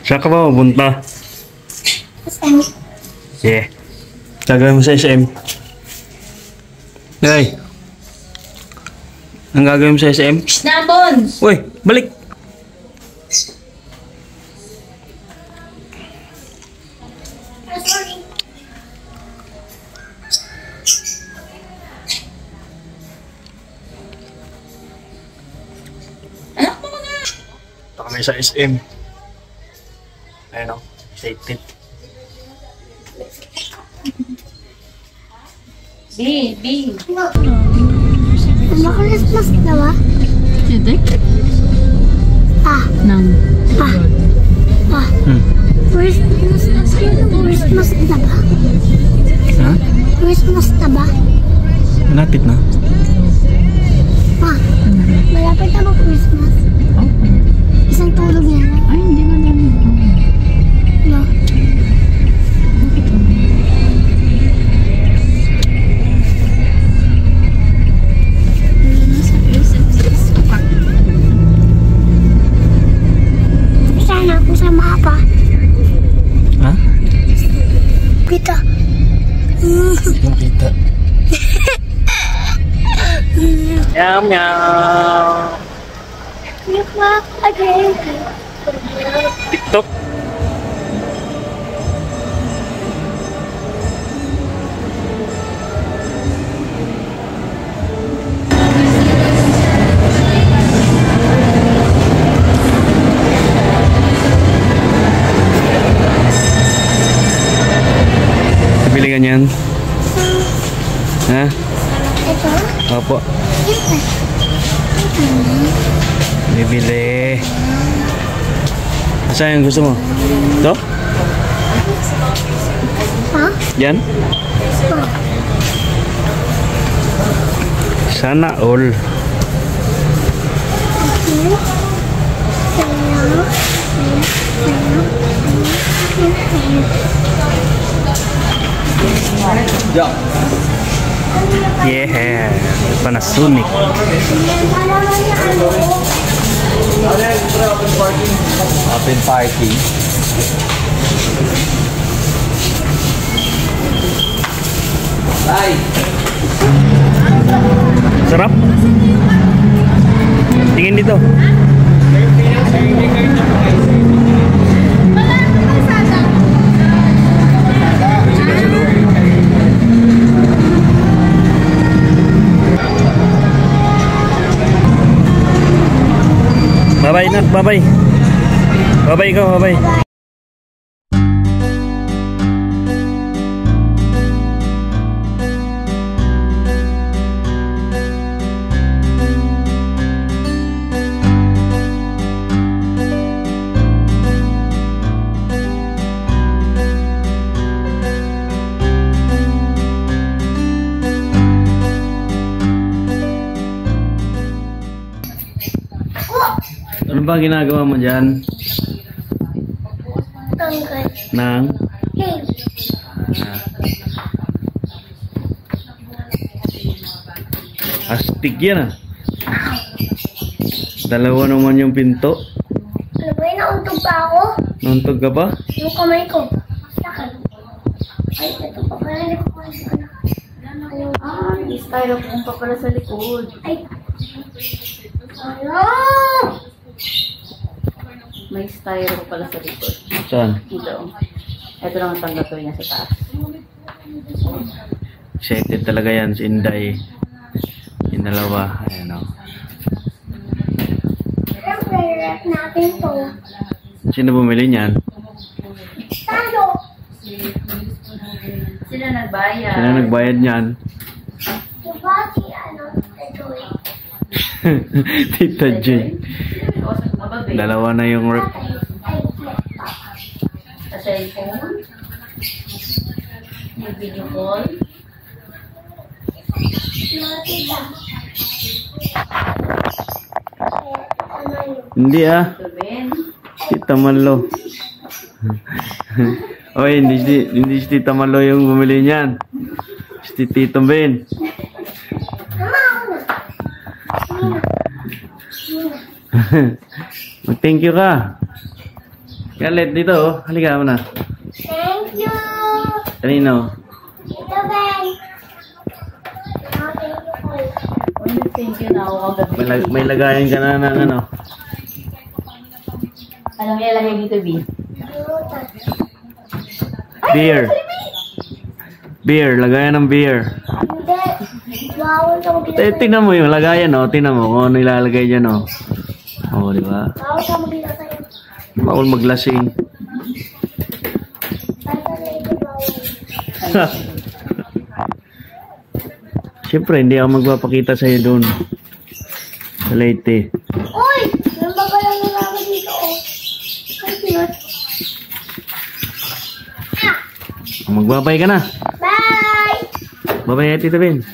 Saan ka ba mapunta? SM. Yeah. Gagawin mo sa SM. Hey. Ang gagawin mo sa SM? Snapon! Uy, balik! Sorry. Anak mo na! Ito kami sa SM. Ayun o, excited. B. Maka-Christmas na ba? Hindi. Ah, Nang. Christmas na ba? Ha? Christmas na ba? Malapit na. Malapit na ba Christmas? Isang tulog na lang. Ay, hindi madami. No. Sana ako sa mapa. Ha? Kita. Makita. Meow meow. Yuck, again. TikTok. Bili ka niyan? Ha? Ito? Opo. Bibili. Saan yung gusto mo? Ito? Ha? Yan? Sana all. Yeah, Panasonic. Open party. Sarap. Tingin dito. Bye-bye, Nak. Bye-bye. Bye-bye ikaw. Bye-bye. Ano ba ginagawa mo dyan? Tanggal. Nang? Hey. Astig yan ah. Dalawa naman yung pinto. Ano ba yun? Nauntog pa ako? Nauntog ka pa? Yung kamay ko. Sakal. Ay, ito pa pala. Hindi ko pala sa anak. Styrofoam pa pala sa likod. Ay. Ano? May styrofoam pala sa likod. Saan? Ito. Ito lang ang tanggapin niya sa taas. Excited talaga yan si Inday. Yung dalawa. Ayan o. Siyempre, rep natin to. Sino bumili niyan? Tayo. Sila nagbayad. Sino nagbayad niyan? Diba si ano? Ito eh. Tita J. Dalawa na yung rep. Ay, Sa cellphone. Yung video call. tita. Ano yun? Hindi ah. Ito Ben. Tita Malo. Oy, hindi si Tita Malo yung bumili niyan. Si Tito Ben. Mama, ako na. Mag-thank you ka. Galit dito, oh. Halika mo na. Thank you. Kanino? Ito, Ben. Oh, thank you po. Thank you na ako kagabi. May lagayan ka na ng ano. Anong ilalagay dito, B? Butas. Beer. Beer, lagayan ng beer. Hindi. Bawal ka maglagay. Tingnan mo yung lagayan, oh. Tingnan mo kung ano ilalagay dyan, oh. Oh, di ba? Bawal ka maglagay. Bawal maglasing. Basta na ito bawal. Siyempre, hindi ako magpapakita sa'yo doon. Sa Leyte. Uy! Yung babalang na ako dito, oh. Ay, cute. Magbabay ka na. Bye! Babay, Tita Ben.